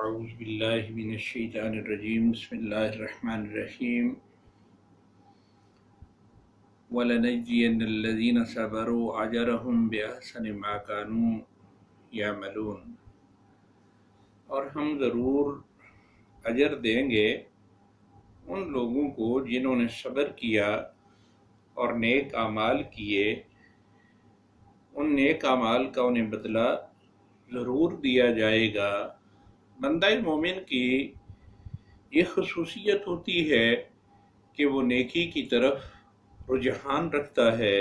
اعوذ باللہ من الشیطان الرجیم بسم اللہ الرحمن الرحیم وَلَنَجْزِيَنَّ الَّذِينَ صَبَرُوا أَجْرَهُمْ بِأَحْسَنِ مَا كَانُوا يَعْمَلُونَ، اور ہم ضرور اجر دیں گے ان لوگوں کو جنہوں نے صبر کیا اور نیک اعمال کیے، ان نیک اعمال کا انہیں بدلہ ضرور دیا جائے گا۔ بندہ مومن کی یہ خصوصیت ہوتی ہے کہ وہ نیکی کی طرف رجحان رکھتا ہے،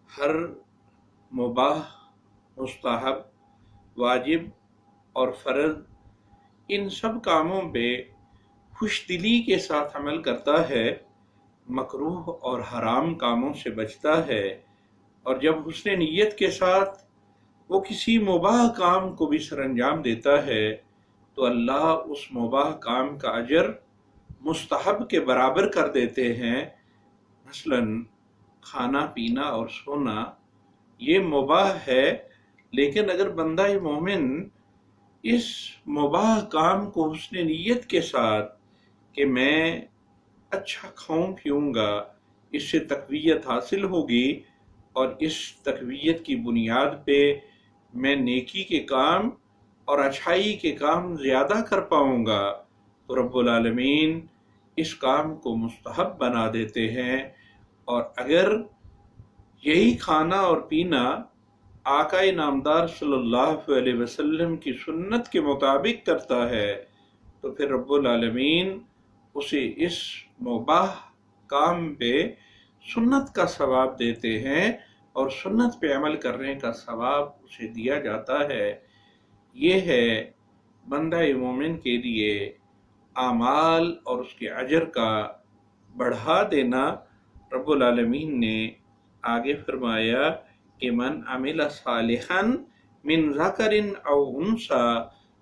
ہر مباح، مستحب، واجب اور فرض ان سب کاموں پہ خوش دلی کے ساتھ عمل کرتا ہے، مکروہ اور حرام کاموں سے بچتا ہے، اور جب حسن نیت کے ساتھ وہ کسی مباح کام کو بھی سر انجام دیتا ہے تو اللہ اس مباح کام کا اجر مستحب کے برابر کر دیتے ہیں۔ مثلا کھانا پینا اور سونا یہ مباح ہے، لیکن اگر بندہ مومن اس مباح کام کو حسن نیت کے ساتھ کہ میں اچھا کھاؤں پیوں گا، اس سے تقویت حاصل ہوگی اور اس تقویت کی بنیاد پہ میں نیکی کے کام اور اچھائی کے کام زیادہ کر پاؤں گا، تو رب العالمین اس کام کو مستحب بنا دیتے ہیں۔ اور اگر یہی کھانا اور پینا آقا نامدار صلی اللہ علیہ وسلم کی سنت کے مطابق کرتا ہے تو پھر رب العالمین اسے اس مباح کام پہ سنت کا ثواب دیتے ہیں اور سنت پہ عمل کرنے کا ثواب اسے دیا جاتا ہے۔ یہ ہے بندہ مومن کے لیے اعمال اور اس کے اجر کا بڑھا دینا۔ رب العالمین نے آگے فرمایا کہ من عمل صالحا من ذکر او انثی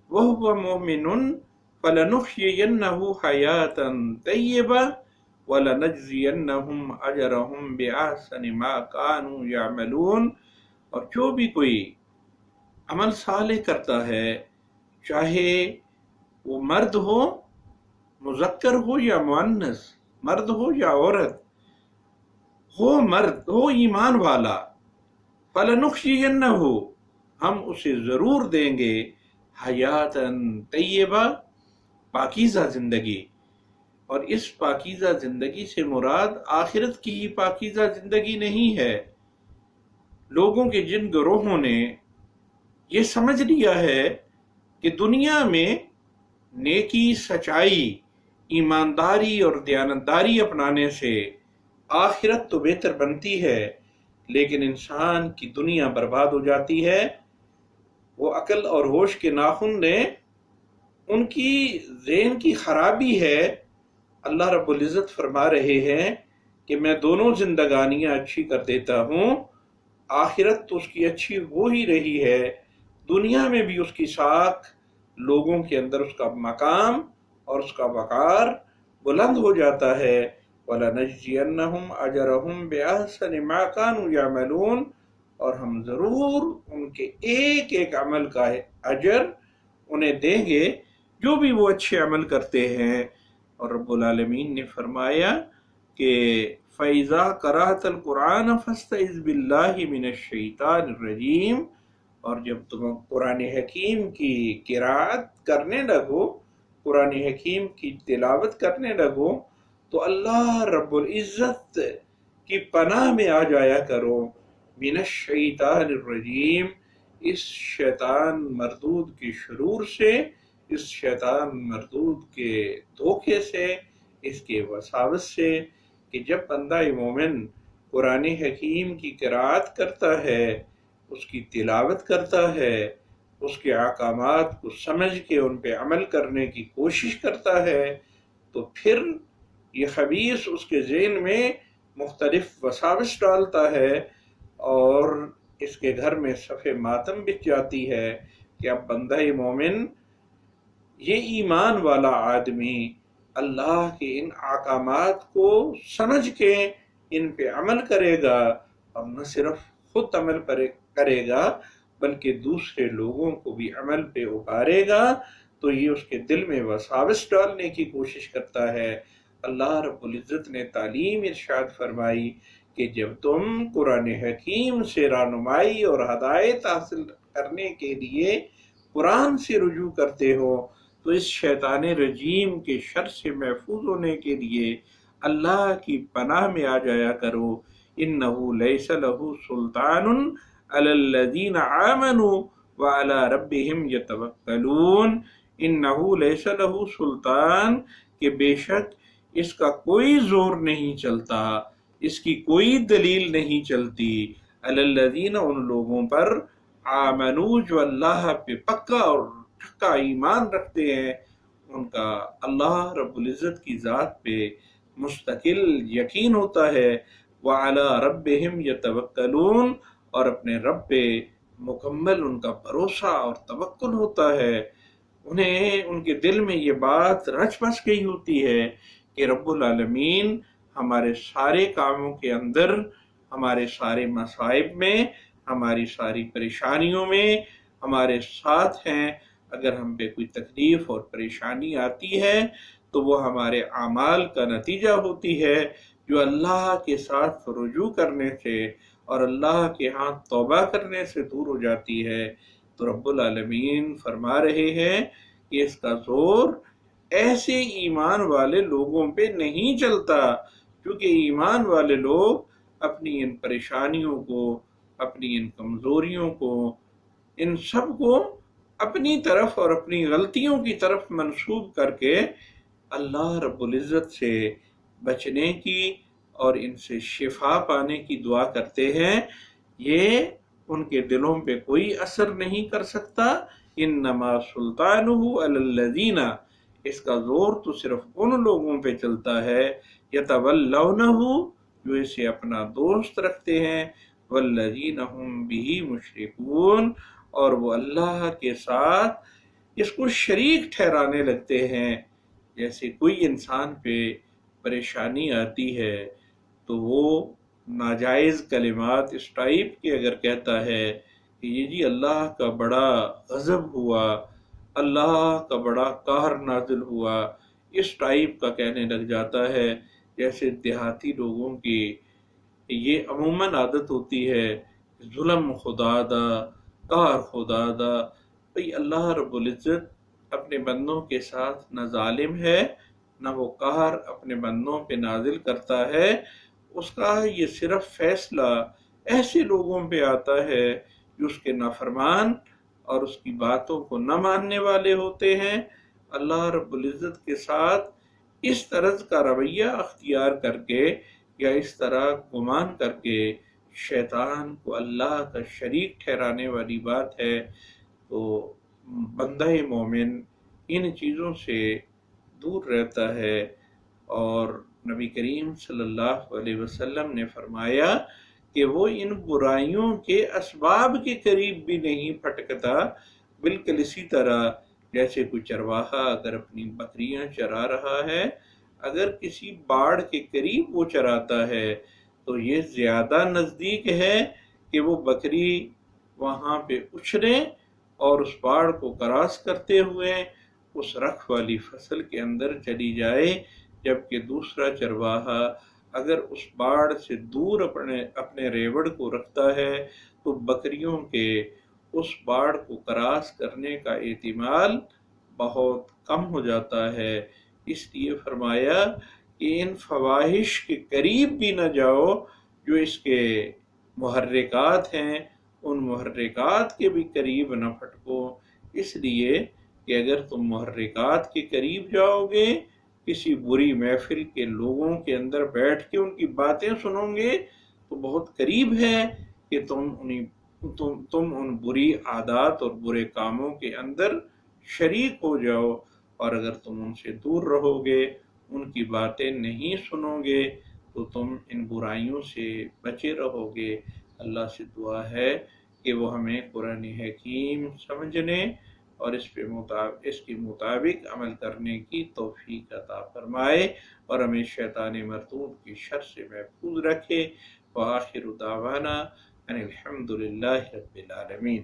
وهو مؤمن فلنحیینہ حیاتا طیبہ وَلَنَجْزِيَنَّهُمْ أَجْرَهُمْ بِأَحْسَنِ مَا كَانُوا يَعْمَلُونَ، اور جو بھی کوئی عمل صالح کرتا ہے، چاہے وہ مرد ہو، مذکر ہو یا مؤنث، مرد ہو یا عورت ہو، مرد ہو ایمان والا، فَلَنُحْيِيَنَّهُ، ہم اسے ضرور دیں گے حیاتاً طیبہ، پاکیزہ زندگی۔ اور اس پاکیزہ زندگی سے مراد آخرت کی ہی پاکیزہ زندگی نہیں ہے۔ لوگوں کے جن گروہوں نے یہ سمجھ لیا ہے کہ دنیا میں نیکی، سچائی، ایمانداری اور دیانتداری اپنانے سے آخرت تو بہتر بنتی ہے، لیکن انسان کی دنیا برباد ہو جاتی ہے، وہ عقل اور ہوش کے ناخن نے ان کی ذہن کی خرابی ہے۔ اللہ رب العزت فرما رہے ہیں کہ میں دونوں زندگانیاں اچھی کر دیتا ہوں، آخرت تو اس کی اچھی ہو ہی رہی ہے، دنیا میں بھی اس کی ساکھ، لوگوں کے اندر اس کا مقام اور اس کا وقار بلند ہو جاتا ہے۔ وَلَنَجْزِيَنَّهُمْ أَجْرَهُمْ بِأَحْسَنِ مَا كَانُوا يَعْمَلُونَ، اور ہم ضرور ان کے ایک ایک عمل کا اجر انہیں دیں گے جو بھی وہ اچھے عمل کرتے ہیں۔ اور رب العالمین نے فرمایا کہ فَإِذَا قَرَأْتَ الْقُرْآنَ فَاسْتَعِذْ بِاللَّهِ مِنَ الشَّيْطَانِ الرَّجِيمِ، اور جب تم قرآن حکیم کی قرأت کرنے لگو، قرآن حکیم کی تلاوت کرنے لگو، تو اللہ رب العزت کی پناہ میں آ جایا کرو، من الشیطان الرجیم، اس شیطان مردود کے شرور سے، اس شیطان مردود کے دھوکے سے، اس کے وساوس سے، کہ جب بندہ مومن قرآن حکیم کی قرأت کرتا ہے، اس کی تلاوت کرتا ہے، اس کے احکامات کو سمجھ کے ان پہ عمل کرنے کی کوشش کرتا ہے، تو پھر یہ خبیث اس کے ذہن میں مختلف وساوس ڈالتا ہے اور اس کے گھر میں صف ماتم بچ جاتی ہے کہ اب بندہ مومن، یہ ایمان والا آدمی اللہ کے ان احکامات کو سمجھ کے ان پہ عمل کرے گا، اور نہ صرف خود عمل کرے گا بلکہ دوسرے لوگوں کو بھی عمل پہ ابھارے گا تو یہ اس کے دل میں وساوس ڈالنے کی کوشش کرتا ہے۔ اللہ رب العزت نے تعلیم ارشاد فرمائی کہ جب تم قرآن حکیم سے رہنمائی اور ہدایت حاصل کرنے کے لیے قرآن سے رجوع کرتے ہو تو اس شیطان رجیم کے شر سے محفوظ ہونے کے لیے اللہ کی پناہ میں آ جایا کرو۔ انہو لیس لہ سلطان علی الذین آمنوا وعلی ربہم یتوکلون۔ انہو لیس لہ سلطان، کہ بے شک اس کا کوئی زور نہیں چلتا، اس کی کوئی دلیل نہیں چلتی، علی الذین، ان لوگوں پر، آمنوا، جو اللہ پہ پکا اور ٹھکا ایمان رکھتے ہیں، ان کا اللہ رب العزت کی ذات پہ مستقل یقین ہوتا ہے، وعلی ربہم یتوکلون، اور اپنے رب پہ مکمل ان کا بھروسہ اور توکل ہوتا ہے۔ انہیں ان کے دل میں یہ بات رچ بس گئی ہوتی ہے کہ رب العالمین ہمارے سارے کاموں کے اندر، ہمارے سارے مصائب میں، ہماری ساری پریشانیوں میں ہمارے ساتھ ہیں۔ اگر ہم پہ کوئی تکلیف اور پریشانی آتی ہے تو وہ ہمارے اعمال کا نتیجہ ہوتی ہے، جو اللہ کے ساتھ رجوع کرنے سے اور اللہ کے ہاں توبہ کرنے سے دور ہو جاتی ہے۔ تو رب العالمین فرما رہے ہیں کہ اس کا زور ایسے ایمان والے لوگوں پہ نہیں چلتا، کیونکہ ایمان والے لوگ اپنی ان پریشانیوں کو، اپنی ان کمزوریوں کو، ان سب کو اپنی طرف اور اپنی غلطیوں کی طرف منسوب کر کے اللہ رب العزت سے بچنے کی اور ان سے شفا پانے کی دعا کرتے ہیں۔ یہ ان کے دلوں پہ کوئی اثر نہیں کر سکتا۔ انما سلطانہ علی الذین، اس کا زور تو صرف ان لوگوں پہ چلتا ہے، یتولونہ، جو اسے اپنا دوست رکھتے ہیں، والذین ہم بہ مشرکون، اور وہ اللہ کے ساتھ اس کو شریک ٹھہرانے لگتے ہیں۔ جیسے کوئی انسان پہ پریشانی آتی ہے تو وہ ناجائز کلمات اس ٹائپ کے اگر کہتا ہے کہ یہ جی اللہ کا بڑا غضب ہوا، اللہ کا بڑا قہر نازل ہوا، اس ٹائپ کا کہنے لگ جاتا ہے، جیسے دیہاتی لوگوں کی یہ عموماً عادت ہوتی ہے، ظلم خدا دا، قہر خدا دا۔ بھئی اللہ رب العزت اپنے بندوں کے ساتھ نہ ظالم ہے، نہ وہ قہر اپنے بندوں پہ نازل کرتا ہے۔ اس کا یہ صرف فیصلہ ایسے لوگوں پہ آتا ہے جو اس کے نافرمان اور اس کی باتوں کو نہ ماننے والے ہوتے ہیں۔ اللہ رب العزت کے ساتھ اس طرز کا رویہ اختیار کر کے یا اس طرح گمان کر کے شیطان کو اللہ کا شریک ٹھہرانے والی بات ہے، تو بندہ مومن ان چیزوں سے دور رہتا ہے۔ اور نبی کریم صلی اللہ علیہ وسلم نے فرمایا کہ وہ ان برائیوں کے اسباب کے قریب بھی نہیں پھٹکتا، بالکل اسی طرح جیسے کوئی چرواہا اگر اپنی بکریاں چرا رہا ہے، اگر کسی باڑ کے قریب وہ چراتا ہے تو یہ زیادہ نزدیک ہے کہ وہ بکری وہاں پہ اچھلے اور اس باڑ کو کراس کرتے ہوئے اس رکھ والی فصل کے اندر چلی جائے، جبکہ دوسرا چرواہا اگر اس باڑ سے دور اپنے ریوڑ کو رکھتا ہے تو بکریوں کے اس باڑ کو کراس کرنے کا احتمال بہت کم ہو جاتا ہے۔ اس لیے فرمایا کہ ان فواحش کے قریب بھی نہ جاؤ جو اس کے محرکات ہیں، ان محرکات کے بھی قریب نہ پھٹکو، اس لیے کہ اگر تم محرکات کے قریب جاؤ گے، کسی بری محفل کے لوگوں کے اندر بیٹھ کے ان کی باتیں سنو گے، تو بہت قریب ہے کہ تم ان بری عادات اور برے کاموں کے اندر شریک ہو جاؤ، اور اگر تم ان سے دور رہو گے، ان کی باتیں نہیں سنو گے، تو تم ان برائیوں سے بچے رہو گے۔ اللہ سے دعا ہے کہ وہ ہمیں قرآن حکیم سمجھنے اور اس کے مطابق عمل کرنے کی توفیق عطا فرمائے، اور ہمیں شیطان مردود کی شر سے محفوظ رکھے۔ وآخر دعوانا ان الحمد للہ رب العالمین۔